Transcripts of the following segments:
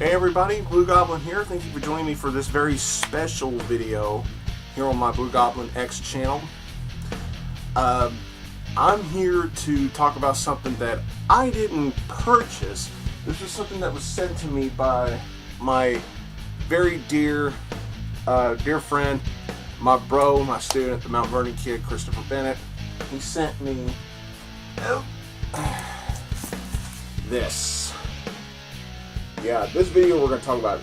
Hey everybody, Blugoblin here. Thank you for joining me for this very special video here on my blugoblinX channel. I'm here to talk about something that I didn't purchase. This was something that was sent to me by my very dear friend, my bro, my student, TheMtVernonKid, Christopher Bennett. He sent me this. Yeah, this video we're going to talk about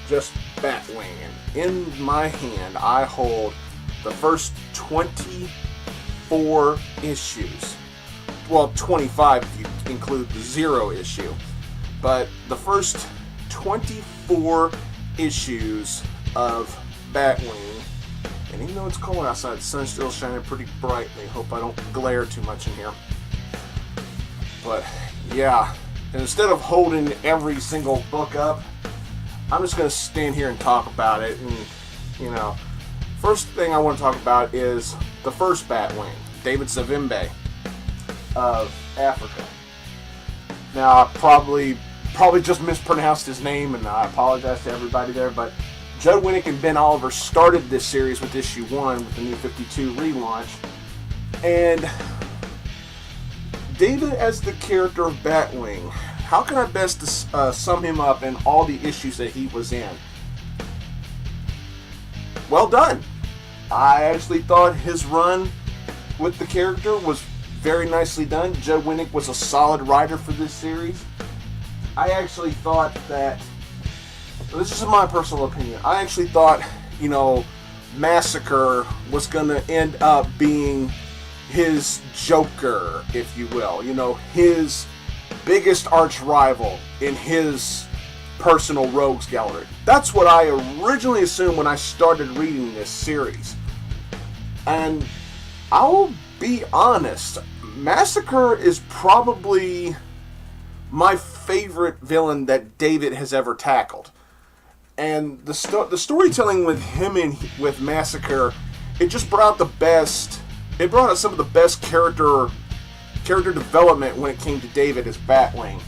just Batwing. In my hand, I hold the first 24 issues. Well, 25 if you include the 0 issue. But the first 24 issues of Batwing. And even though it's cold outside, the sun's still shining pretty brightly. Hope I don't glare too much in here. But, yeah. And instead of holding every single book up, I'm just going to stand here and talk about it. And, you know, first thing I want to talk about is the first Batwing, David Zavimbe of Africa. Now, I probably just mispronounced his name, and I apologize to everybody there, but Judd Winick and Ben Oliver started this series with issue 1 with the New 52 relaunch. And David as the character of Batwing, how can I best sum him up in all the issues that he was in? Well done. I actually thought his run with the character was very nicely done. Judd Winick was a solid writer for this series. I actually thought that, this is my personal opinion, I actually thought, you know, Massacre was going to end up being his Joker, if you will, you know, his biggest arch rival in his personal rogues gallery. That's what I originally assumed when I started reading this series. And I'll be honest, Massacre is probably my favorite villain that David has ever tackled. And the storytelling with him and with Massacre, it just brought out the best. It brought out some of the best character development when it came to David as Batwing.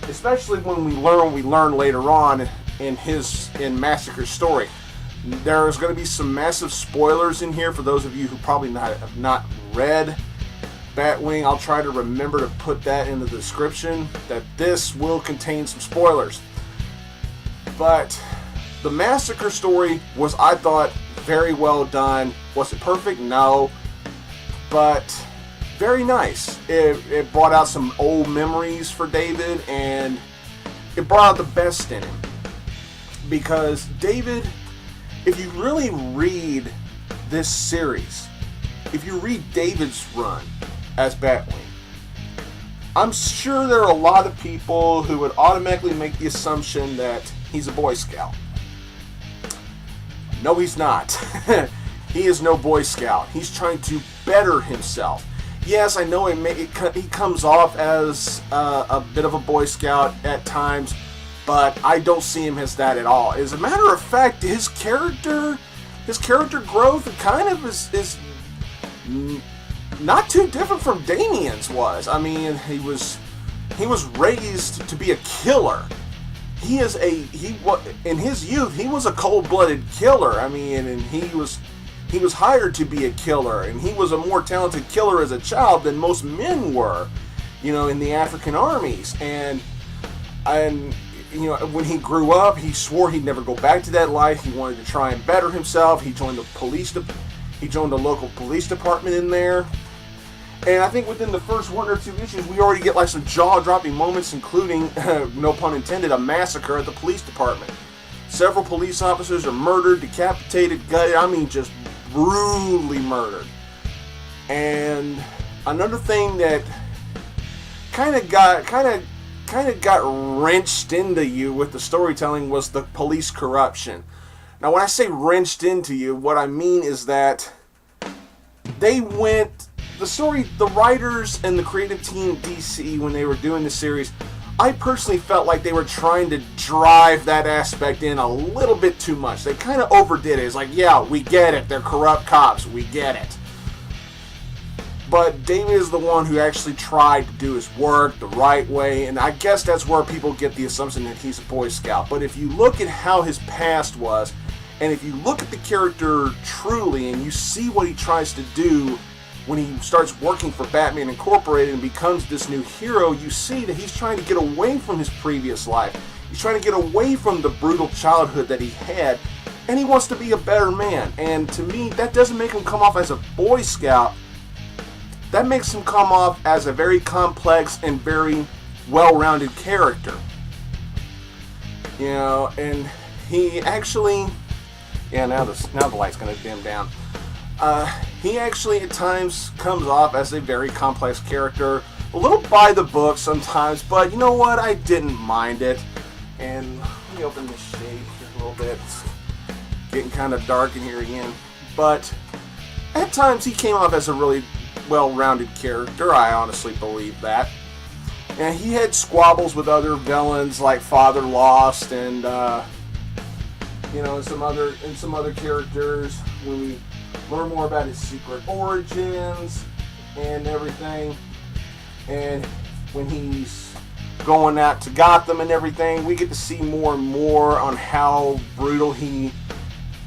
Especially when we learn later on in Massacre's story. There's going to be some massive spoilers in here for those of you who probably have not read Batwing. I'll try to remember to put that in the description, that this will contain some spoilers. But the Massacre story was, I thought, very well done. Was it perfect? No. But very nice. It brought out some old memories for David, and it brought out the best in him. Because David, if you really read this series, if you read David's run as Batwing, I'm sure there are a lot of people who would automatically make the assumption that he's a Boy Scout. No, he's not. He is no Boy Scout. He's trying to better himself. Yes, I know he comes off as a bit of a Boy Scout at times, but I don't see him as that at all. As a matter of fact, his character growth kind of is not too different from Damien's was. I mean, he was raised to be a killer. In his youth, he was a cold-blooded killer. I mean, and he was hired to be a killer, and he was a more talented killer as a child than most men were, you know, in the African armies. And you know, when he grew up, he swore he'd never go back to that life. He wanted to try and better himself. He joined the local police department in there. And I think within the first 1 or 2 issues, we already get like some jaw-dropping moments, including, no pun intended, a massacre at the police department. Several police officers are murdered, decapitated, gutted. I mean, just brutally murdered. And another thing that kind of got wrenched into you with the storytelling was the police corruption. Now, when I say wrenched into you, what I mean is that the writers and the creative team at DC, when they were doing the series, I personally felt like they were trying to drive that aspect in a little bit too much. They kind of overdid it. It's like, yeah, we get it. They're corrupt cops. We get it. But David is the one who actually tried to do his work the right way, and I guess that's where people get the assumption that he's a Boy Scout. But if you look at how his past was, and if you look at the character truly, and you see what he tries to do when he starts working for Batman Incorporated and becomes this new hero, you see that he's trying to get away from his previous life. He's trying to get away from the brutal childhood that he had, and he wants to be a better man. And to me, that doesn't make him come off as a Boy Scout. That makes him come off as a very complex and very well-rounded character. You know, and he actually... Yeah, now the light's going to dim down. He actually at times comes off as a very complex character. A little by the book sometimes, but you know what? I didn't mind it. And let me open this shade here a little bit. It's getting kind of dark in here again. But at times he came off as a really well-rounded character. I honestly believe that. And he had squabbles with other villains like Father Lost and you know, some other characters when we learn more about his secret origins and everything. And when he's going out to Gotham and everything, we get to see more and more on how brutal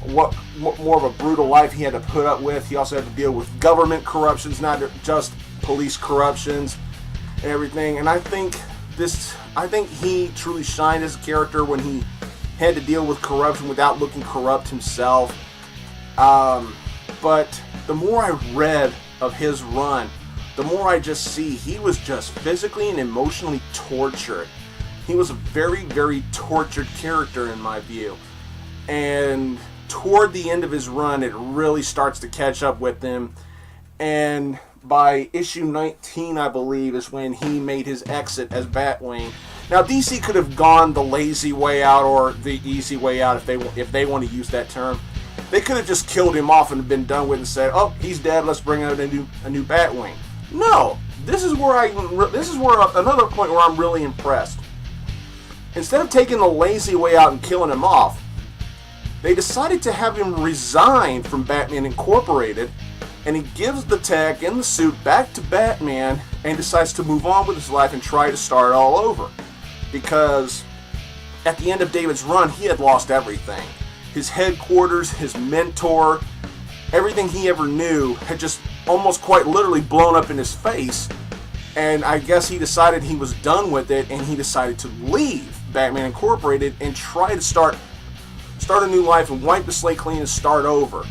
what more of a brutal life he had to put up with. He also had to deal with government corruptions, not just police corruptions and everything. And I think he truly shined as a character when he had to deal with corruption without looking corrupt himself. But the more I read of his run, the more I just see he was just physically and emotionally tortured. He was a very, very tortured character in my view. And toward the end of his run, it really starts to catch up with him. And by issue 19, I believe, is when he made his exit as Batwing. Now, DC could have gone the lazy way out or the easy way out if they want to use that term. They could have just killed him off and been done with and said, "Oh, he's dead. Let's bring out a new Batwing." No, this is another point where I'm really impressed. Instead of taking the lazy way out and killing him off, they decided to have him resign from Batman Incorporated, and he gives the tech and the suit back to Batman and decides to move on with his life and try to start all over. Because at the end of David's run, he had lost everything. His headquarters, his mentor, everything he ever knew had just almost quite literally blown up in his face. And I guess he decided he was done with it, and he decided to leave Batman Incorporated and try to start a new life and wipe the slate clean and start over.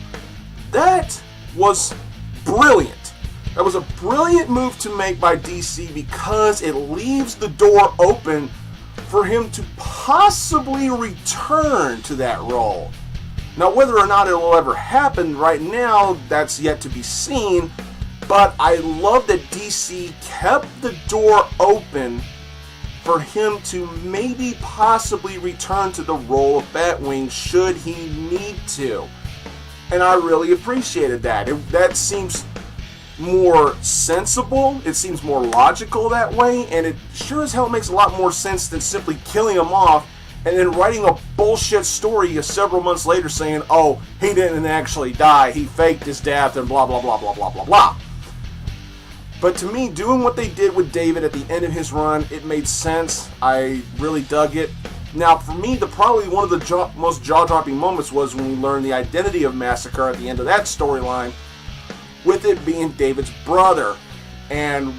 That was brilliant. That was a brilliant move to make by DC because it leaves the door open for him to possibly return to that role. Now, whether or not it will ever happen right now, that's yet to be seen, but I love that DC kept the door open for him to maybe possibly return to the role of Batwing should he need to. And I really appreciated that. That seems more sensible, it seems more logical that way, and it sure as hell makes a lot more sense than simply killing him off and then writing a bullshit story several months later saying, "Oh, he didn't actually die, he faked his death," and blah blah blah blah blah blah blah. But to me, doing what they did with David at the end of his run, it made sense. I really dug it. Now, for me, probably one of the most jaw-dropping moments was when we learned the identity of Massacre at the end of that storyline, with it being David's brother. And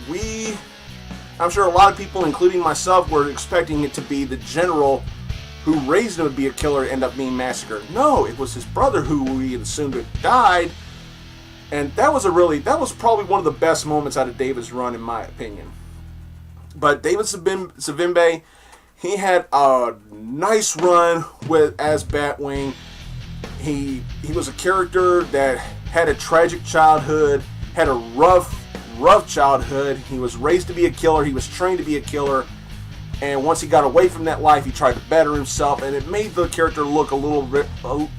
I'm sure a lot of people, including myself, were expecting it to be the general who raised him to be a killer and end up being massacred. No, it was his brother who we had assumed had died. And that was probably one of the best moments out of David's run, in my opinion. But David Savimbe, he had a nice run as Batwing. He was a character that had a tragic childhood, had a rough childhood. He was raised to be a killer. He was trained to be a killer. And once he got away from that life, he tried to better himself, and it made the character look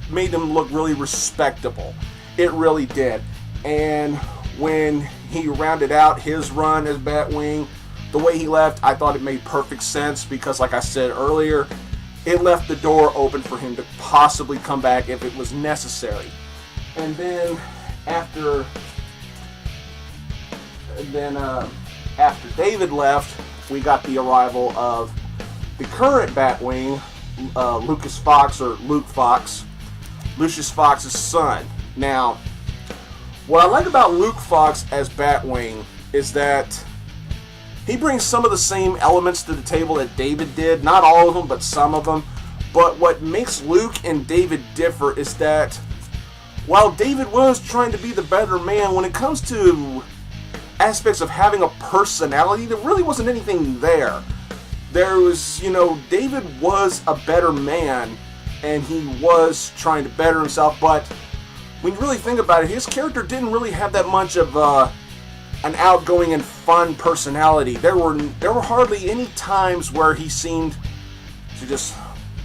made him look really respectable. It really did. And when he rounded out his run as Batwing, the way he left, I thought it made perfect sense because, like I said earlier, it left the door open for him to possibly come back if it was necessary. And then after And then after David left, we got the arrival of the current Batwing, Lucas Fox, or Luke Fox, Lucius Fox's son. Now, what I like about Luke Fox as Batwing is that he brings some of the same elements to the table that David did. Not all of them, but some of them. But what makes Luke and David differ is that while David was trying to be the better man, when it comes to aspects of having a personality, there really wasn't anything there. There was, David was a better man, and he was trying to better himself, but when you really think about it, his character didn't really have that much of an outgoing and fun personality. There were hardly any times where he seemed to just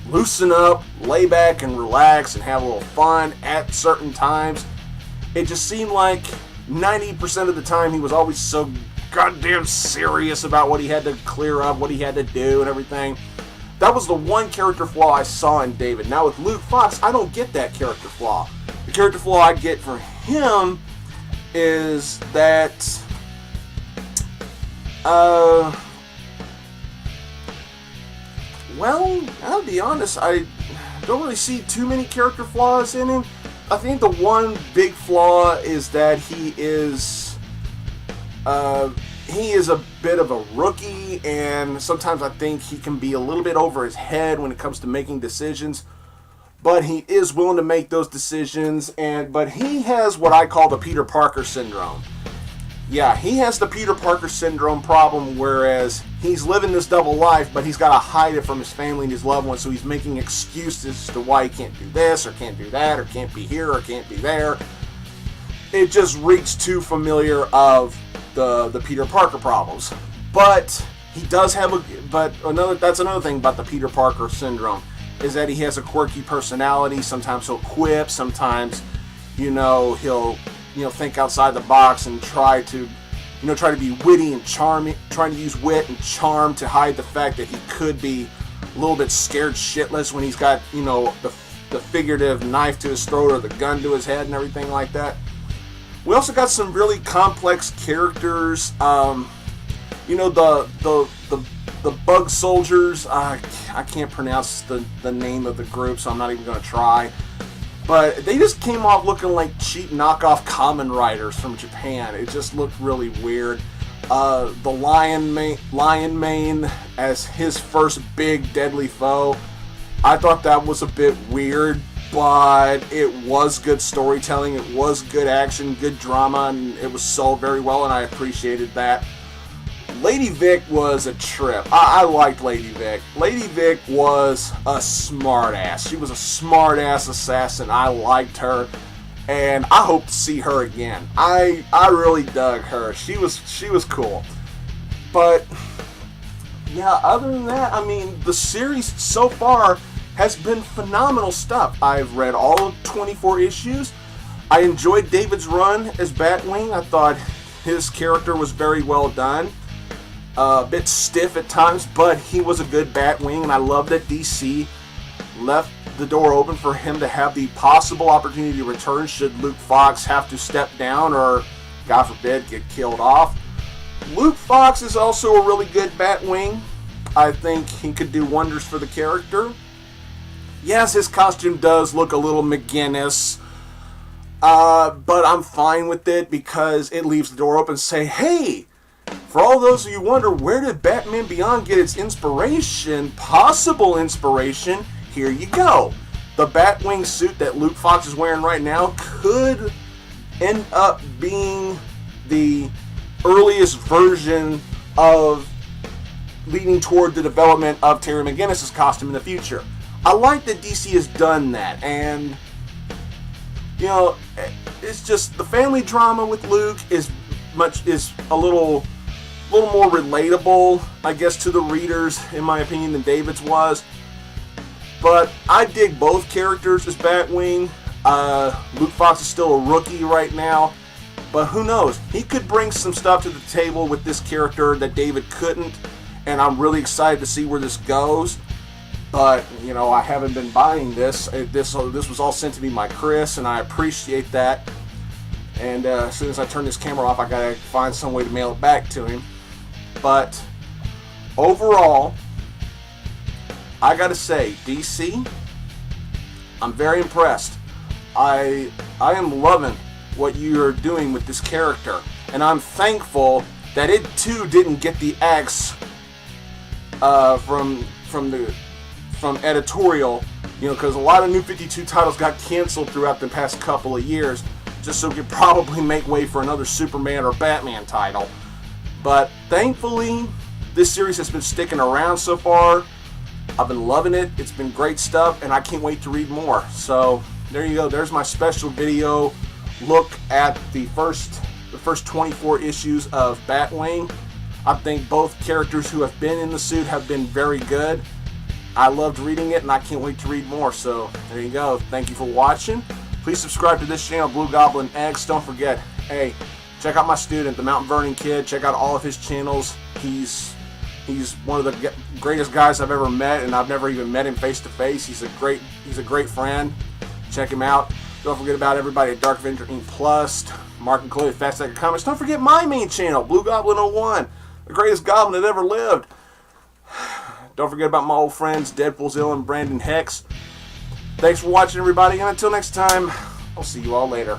loosen up, lay back, and relax, and have a little fun at certain times. It just seemed like 90% of the time he was always so goddamn serious about what he had to clear up, what he had to do, and everything. That was the one character flaw I saw in David. Now with Luke Fox, I don't get that character flaw. The character flaw I get for him is that well, I'll be honest, I don't really see too many character flaws in him. I think the one big flaw is that he is a bit of a rookie, and sometimes I think he can be a little bit over his head when it comes to making decisions. But he is willing to make those decisions, but he has what I call the Peter Parker syndrome. Yeah, he has the Peter Parker syndrome problem, whereas he's living this double life, but he's got to hide it from his family and his loved ones, so he's making excuses as to why he can't do this, or can't do that, or can't be here, or can't be there. It just reeks too familiar of the Peter Parker problems. But he does have that's another thing about the Peter Parker syndrome, is that he has a quirky personality. Sometimes he'll quip, sometimes, he'll think outside the box and try to be witty and charming, trying to use wit and charm to hide the fact that he could be a little bit scared shitless when he's got, the figurative knife to his throat or the gun to his head and everything like that. We also got some really complex characters. The bug soldiers. I can't pronounce the name of the group, so I'm not even going to try. But they just came off looking like cheap knockoff Kamen Riders from Japan. It just looked really weird. The Lion Mane as his first big deadly foe, I thought that was a bit weird, but it was good storytelling, it was good action, good drama, and it was sold very well, and I appreciated that. Lady Vic was a trip. I liked Lady Vic. Lady Vic was a smartass. She was a smartass assassin. I liked her, and I hope to see her again. I really dug her. She was cool. But yeah, other than that, the series so far has been phenomenal stuff. I've read all of 24 issues. I enjoyed David's run as Batwing. I thought his character was very well done. A bit stiff at times, but he was a good Batwing, and I love that DC left the door open for him to have the possible opportunity to return should Luke Fox have to step down or, God forbid, get killed off. Luke Fox is also a really good Batwing. I think he could do wonders for the character. Yes, his costume does look a little McGinnis, but I'm fine with it because it leaves the door open to say, hey, for all those of you who wonder, where did Batman Beyond get its inspiration, possible inspiration, here you go. The Batwing suit that Luke Fox is wearing right now could end up being the earliest version of leading toward the development of Terry McGinnis' costume in the future. I like that DC has done that, and it's just the family drama with Luke is a little more relatable, I guess, to the readers, in my opinion, than David's was. But I dig both characters as Batwing. Luke Fox is still a rookie right now, but who knows? He could bring some stuff to the table with this character that David couldn't, and I'm really excited to see where this goes. But, I haven't been buying this. This was all sent to me by Chris, and I appreciate that. And as soon as I turn this camera off, I gotta find some way to mail it back to him. But overall, I gotta say, DC, I'm very impressed. I am loving what you're doing with this character, and I'm thankful that it too didn't get the axe from editorial, you know, because a lot of New 52 titles got canceled throughout the past couple of years, just so we could probably make way for another Superman or Batman title. But thankfully, this series has been sticking around so far. I've been loving it. It's been great stuff, and I can't wait to read more. So there you go. There's my special video look at the first 24 issues of Batwing. I think both characters who have been in the suit have been very good. I loved reading it, and I can't wait to read more. So there you go. Thank you for watching. Please subscribe to this channel, blugoblinX. Don't forget, hey, check out my student, TheMtVernonKid. Check out all of his channels. He's one of the greatest guys I've ever met, and I've never even met him face to face. He's a great friend. Check him out. Don't forget about everybody at Dark Avenger Inc. Plus, Mark and Chloe at Fast Second Comics. Don't forget my main channel, Blugoblin01, the greatest goblin that ever lived. Don't forget about my old friends, Deadpool Zill and Brandon Hex. Thanks for watching, everybody, and until next time, I'll see you all later.